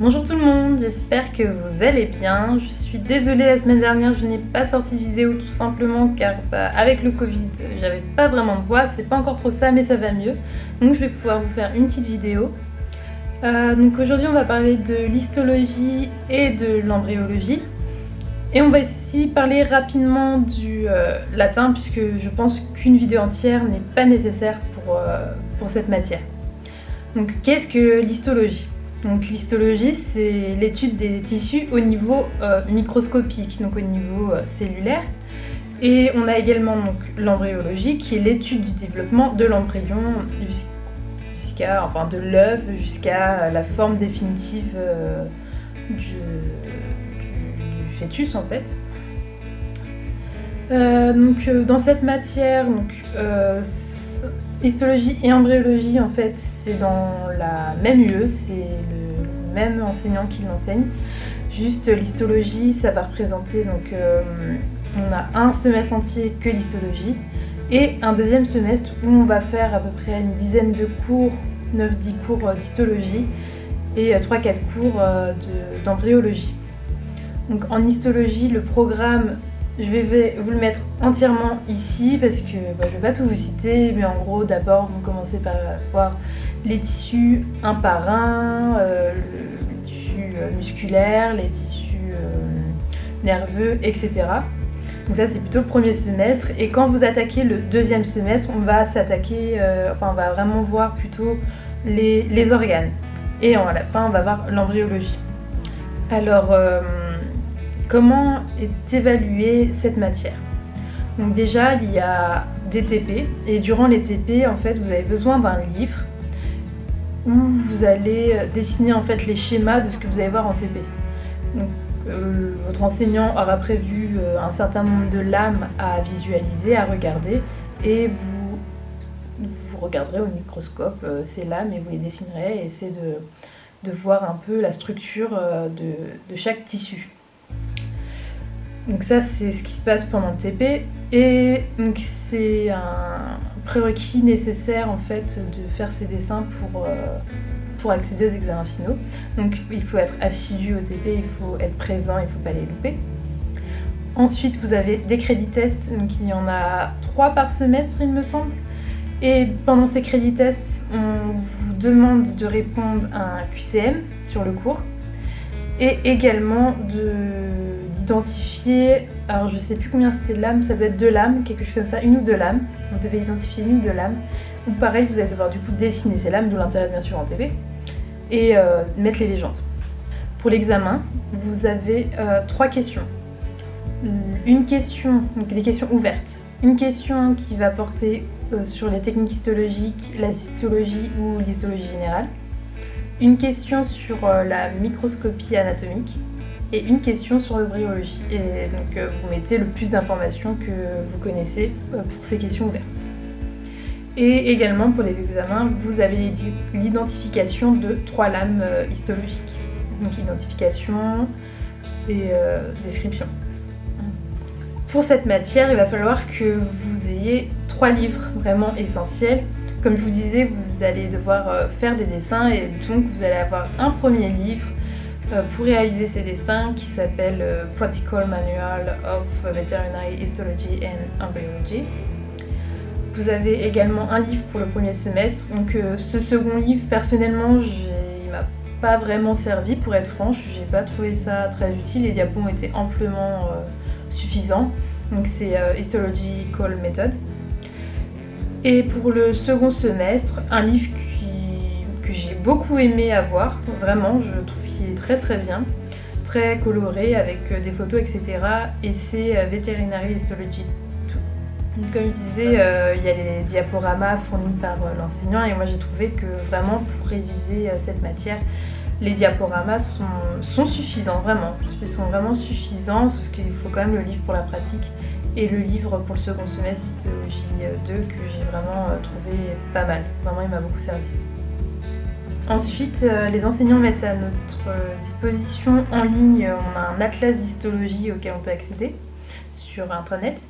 Bonjour tout le monde, j'espère que vous allez bien. Je suis désolée, la semaine dernière je n'ai pas sorti de vidéo tout simplement car avec le Covid j'avais pas vraiment de voix, c'est pas encore trop ça mais ça va mieux. Donc je vais pouvoir vous faire une petite vidéo. Donc aujourd'hui on va parler de l'histologie et de l'embryologie. Et on va ici parler rapidement du latin puisque je pense qu'une vidéo entière n'est pas nécessaire pour cette matière. Donc qu'est-ce que l'histologie ? Donc l'histologie, c'est l'étude des tissus au niveau microscopique, donc au niveau cellulaire. Et on a également donc l'embryologie, qui est l'étude du développement de l'embryon de l'œuf jusqu'à la forme définitive du fœtus en fait. Dans cette matière, histologie et embryologie, en fait, c'est dans la même UE, c'est le même enseignant qui l'enseigne. Juste l'histologie, ça va représenter, on a un semestre entier que l'histologie et un deuxième semestre où on va faire à peu près une dizaine de cours, 9-10 cours d'histologie et 3-4 cours d'embryologie. Donc en histologie, le programme, je vais vous le mettre entièrement ici parce que je ne vais pas tout vous citer, mais en gros d'abord vous commencez par voir les tissus un par un, les tissus musculaires, les tissus nerveux, etc. Donc ça c'est plutôt le premier semestre et quand vous attaquez le deuxième semestre, on va s'attaquer, on va vraiment voir plutôt les organes et à la fin on va voir l'embryologie. Alors comment est évaluée cette matière? Donc déjà, il y a des TP et durant les TP, en fait, vous avez besoin d'un livre où vous allez dessiner en fait les schémas de ce que vous allez voir en TP. Donc, votre enseignant aura prévu un certain nombre de lames à visualiser, à regarder et vous regarderez au microscope ces lames et vous les dessinerez et essayer de voir un peu la structure de chaque tissu. Donc ça c'est ce qui se passe pendant le TP et donc c'est un prérequis nécessaire en fait de faire ces dessins pour accéder aux examens finaux. Donc il faut être assidu au TP, il faut être présent, il ne faut pas les louper. Ensuite vous avez des crédits tests, donc il y en a 3 par semestre il me semble. Et pendant ces crédits tests, on vous demande de répondre à un QCM sur le cours et également d'identifier, alors je sais plus combien c'était de lames, ça doit être 2 lames, quelque chose comme ça, 1 ou 2 lames. Vous devez identifier 1 ou 2 lames. Ou pareil, vous allez devoir du coup dessiner ces lames, d'où l'intérêt bien sûr en TP, et mettre les légendes. Pour l'examen, vous avez 3 questions. Une question, donc des questions ouvertes. Une question qui va porter sur les techniques histologiques, la histologie ou l'histologie générale. Une question sur la microscopie anatomique et une question sur l'embryologie. Et donc vous mettez le plus d'informations que vous connaissez pour ces questions ouvertes. Et également pour les examens, vous avez l'identification de 3 lames histologiques. Donc identification et description. Pour cette matière, il va falloir que vous ayez 3 livres vraiment essentiels. Comme je vous disais, vous allez devoir faire des dessins et donc vous allez avoir un premier livre pour réaliser ces dessins qui s'appelle Practical Manual of Veterinary Histology and Embryology. Vous avez également un livre pour le premier semestre. Donc ce second livre, personnellement, il m'a pas vraiment servi pour être franche. J'ai pas trouvé ça très utile. Les diapos ont été amplement suffisants. Donc c'est Histological Method. Et pour le second semestre, un livre que j'ai beaucoup aimé avoir, vraiment, je trouve qu'il est très très bien, très coloré avec des photos, etc. Et c'est Veterinary Histology 2. Comme je disais, il y a les diaporamas fournis par l'enseignant et moi j'ai trouvé que vraiment pour réviser cette matière, les diaporamas sont suffisants, vraiment. Ils sont vraiment suffisants, sauf qu'il faut quand même le livre pour la pratique. Et le livre pour le second semestre, Histologie 2, que j'ai vraiment trouvé pas mal. Vraiment, il m'a beaucoup servi. Ensuite, les enseignants mettent à notre disposition en ligne, on a un atlas d'histologie auquel on peut accéder sur Intranet.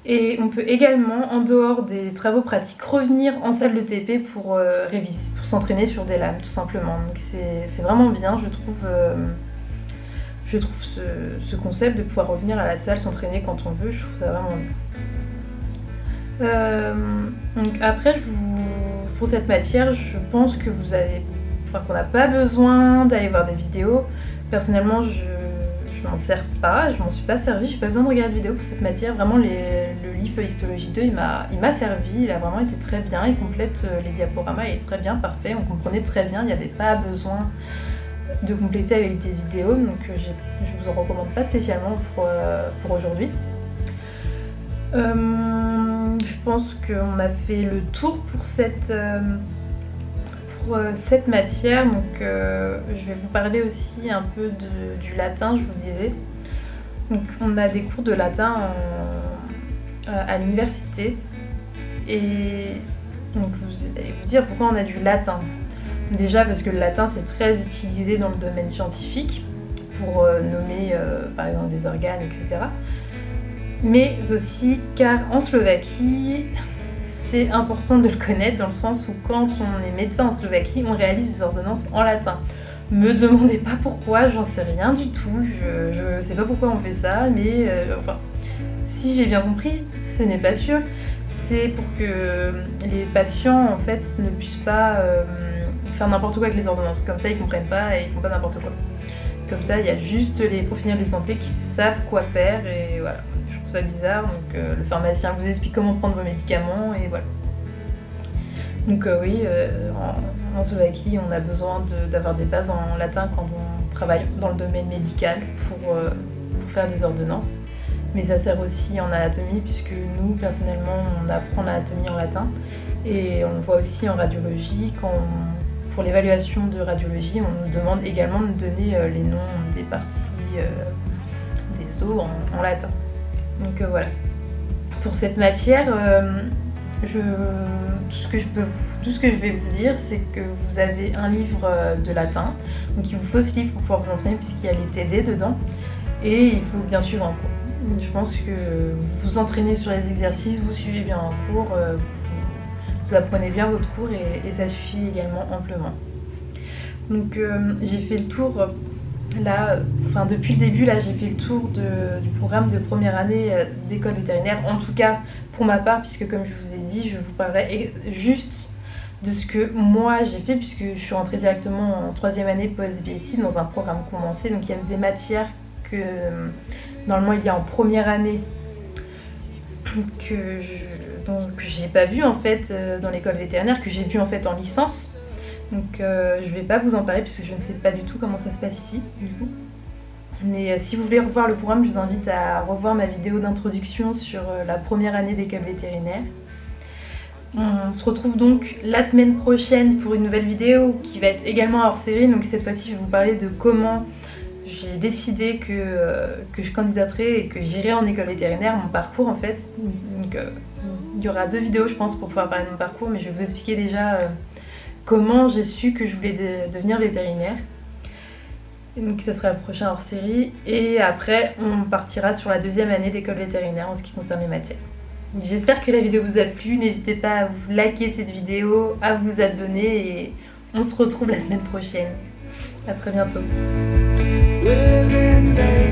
Et on peut également, en dehors des travaux pratiques, revenir en salle de TP pour s'entraîner sur des lames, tout simplement. Donc c'est vraiment bien, je trouve ce concept de pouvoir revenir à la salle, s'entraîner quand on veut, je trouve ça vraiment bien. Donc après, pour cette matière, je pense que qu'on n'a pas besoin d'aller voir des vidéos. Personnellement, je m'en sers pas, je m'en suis pas servi, j'ai pas besoin de regarder de vidéo pour cette matière. Vraiment, le livre Histologie 2, il m'a servi, il a vraiment été très bien, il complète les diaporamas, il est très bien, parfait, on comprenait très bien, il n'y avait pas besoin de compléter avec des vidéos, donc je vous en recommande pas spécialement pour aujourd'hui. Je pense qu'on a fait le tour pour cette matière, donc je vais vous parler aussi un peu du latin, je vous disais. Donc on a des cours de latin à l'université, et donc je vais vous dire pourquoi on a du latin. Déjà parce que le latin c'est très utilisé dans le domaine scientifique pour nommer par exemple des organes, etc. Mais aussi car en Slovaquie, c'est important de le connaître dans le sens où quand on est médecin en Slovaquie, on réalise des ordonnances en latin. Me demandez pas pourquoi, j'en sais rien du tout, je sais pas pourquoi on fait ça, mais si j'ai bien compris, ce n'est pas sûr, c'est pour que les patients en fait ne puissent pas faire n'importe quoi avec les ordonnances, comme ça ils comprennent pas et ils font pas n'importe quoi. Comme ça, il y a juste les professionnels de santé qui savent quoi faire et voilà. Je trouve ça bizarre, donc le pharmacien vous explique comment prendre vos médicaments et voilà. Donc oui, en Slovaquie, on a besoin d'avoir des bases en latin quand on travaille dans le domaine médical pour faire des ordonnances. Mais ça sert aussi en anatomie puisque nous, personnellement, on apprend l'anatomie en latin et on le voit aussi en radiologie. Pour l'évaluation de radiologie, on nous demande également de donner les noms des parties des os en latin. Donc voilà. Pour cette matière, tout ce que je vais vous dire, c'est que vous avez un livre de latin. Donc il vous faut ce livre pour pouvoir vous entraîner puisqu'il y a les TD dedans. Et il faut bien suivre un cours. Je pense que vous vous entraînez sur les exercices, vous suivez bien un cours, vous apprenez bien votre cours et ça suffit également amplement. Donc j'ai fait le tour là, depuis le début là, j'ai fait le tour du programme de première année d'école vétérinaire, en tout cas pour ma part, puisque comme je vous ai dit, je vous parlerai juste de ce que moi j'ai fait, puisque je suis rentrée directement en 3e année post-BSI dans un programme condensé, donc il y a des matières que normalement il y a en première année que j'ai pas vu en fait dans l'école vétérinaire, que j'ai vu en fait en licence. Donc je vais pas vous en parler puisque je ne sais pas du tout comment ça se passe ici du coup. Mais si vous voulez revoir le programme, je vous invite à revoir ma vidéo d'introduction sur la première année d'école vétérinaire. On se retrouve donc la semaine prochaine pour une nouvelle vidéo qui va être également hors série. Donc cette fois-ci je vais vous parler de comment j'ai décidé que je candidaterais et que j'irais en école vétérinaire, mon parcours en fait. Donc, il y aura 2 vidéos je pense pour pouvoir parler de mon parcours, mais je vais vous expliquer déjà comment j'ai su que je voulais devenir vétérinaire. Et donc ça sera le prochain hors série. Et après on partira sur la 2e année d'école vétérinaire en ce qui concerne les matières. J'espère que la vidéo vous a plu, n'hésitez pas à vous liker cette vidéo, à vous abonner et on se retrouve la semaine prochaine. À très bientôt. Living day